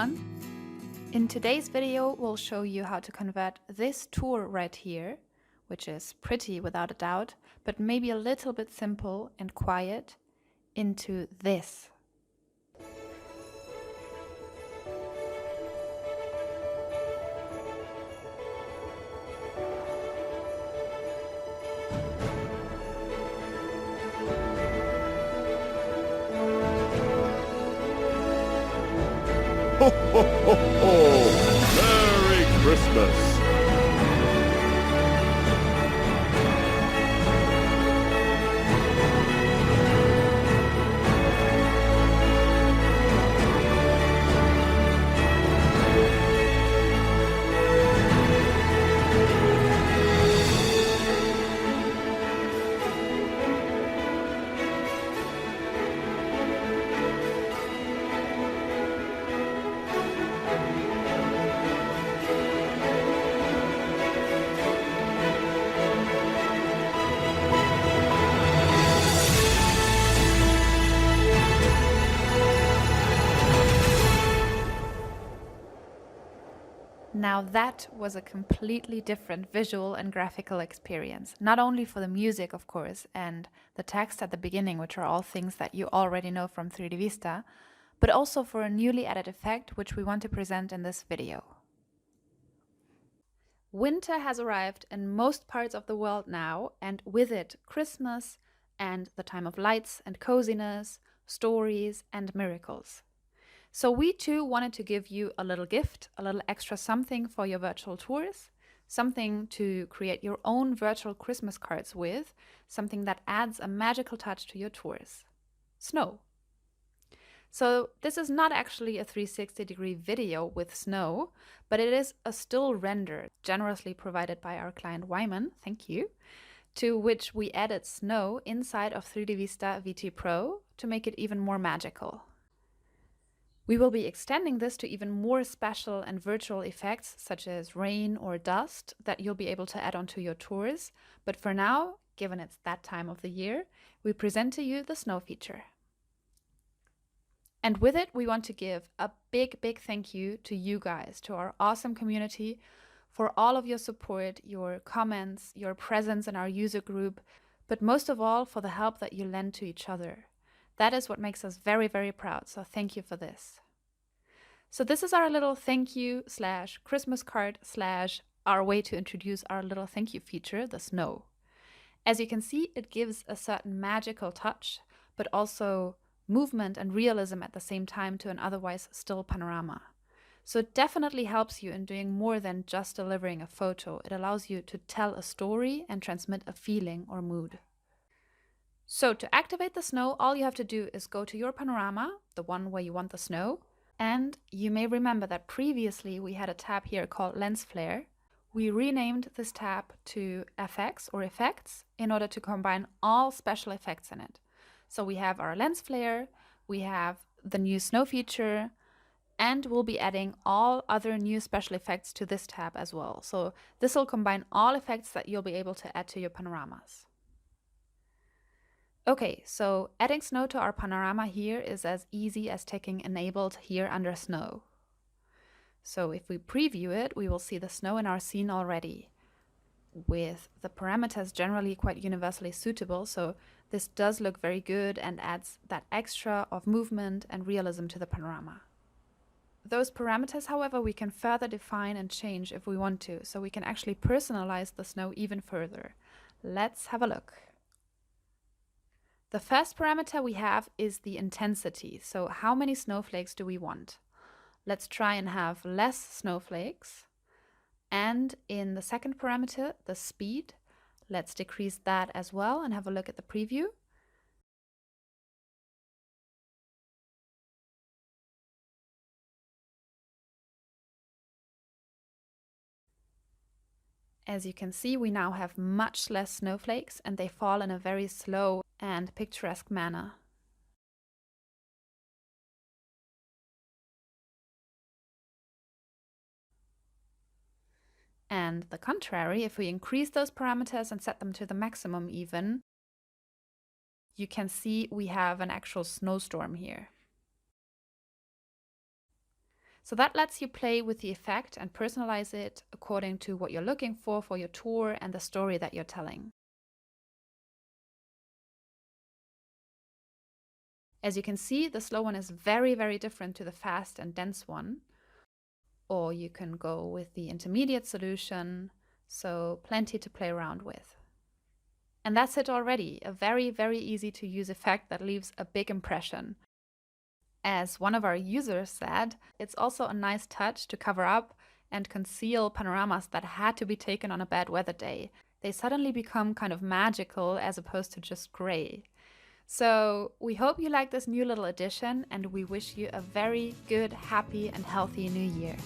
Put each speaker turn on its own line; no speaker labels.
everyone! In today's video, we'll show you how to convert this tour right here, which is pretty without a doubt, but maybe a little bit simple and quiet, into this.
Ho, ho, ho, ho! Merry Christmas!
Now that was a completely different visual and graphical experience, not only for the music, of course, and the text at the beginning, which are all things that you already know from 3D Vista, but also for a newly added effect, which we want to present in this video. Winter has arrived in most parts of the world now, and with it, Christmas and the time of lights and coziness, stories and miracles. So we too wanted to give you a little gift, a little extra something for your virtual tours, something to create your own virtual Christmas cards with, something that adds a magical touch to your tours. Snow. So this is not actually a 360-degree video with snow, but it is a still render generously provided by our client Wyman, thank you, to which we added snow inside of 3D Vista VT Pro to make it even more magical. We will be extending this to even more special and virtual effects such as rain or dust that you'll be able to add onto your tours. But for now, given it's that time of the year, we present to you the snow feature. And with it, we want to give a big, big thank you to you guys, to our awesome community, for all of your support, your comments, your presence in our user group, but most of all for the help that you lend to each other. That is what makes us very, very proud, so thank you for this. So this is our little thank you / Christmas card / our way to introduce our little thank you feature, the snow. As you can see, it gives a certain magical touch, but also movement and realism at the same time to an otherwise still panorama. So it definitely helps you in doing more than just delivering a photo. It allows you to tell a story and transmit a feeling or mood. So to activate the snow, all you have to do is go to your panorama, the one where you want the snow, and you may remember that previously we had a tab here called Lens Flare. We renamed this tab to FX or Effects in order to combine all special effects in it. So we have our Lens Flare, we have the new snow feature, and we'll be adding all other new special effects to this tab as well. So this will combine all effects that you'll be able to add to your panoramas. Okay, so adding snow to our panorama here is as easy as taking enabled here under snow. So if we preview it, we will see the snow in our scene already, with the parameters generally quite universally suitable, so this does look very good and adds that extra of movement and realism to the panorama. Those parameters, however, we can further define and change if we want to, so we can actually personalize the snow even further. Let's have a look. The first parameter we have is the intensity, so how many snowflakes do we want? Let's try and have less snowflakes. And in the second parameter, the speed, let's decrease that as well and have a look at the preview. As you can see, we now have much less snowflakes and they fall in a very slow and picturesque manner. And the contrary, if we increase those parameters and set them to the maximum even, you can see we have an actual snowstorm here. So that lets you play with the effect and personalize it according to what you're looking for your tour and the story that you're telling. As you can see, the slow one is very, very different to the fast and dense one. Or you can go with the intermediate solution, so plenty to play around with. And that's it already, a very, very easy to use effect that leaves a big impression. As one of our users said, it's also a nice touch to cover up and conceal panoramas that had to be taken on a bad weather day. They suddenly become kind of magical as opposed to just gray. So we hope you like this new little addition, and we wish you a very good, happy, and healthy new year.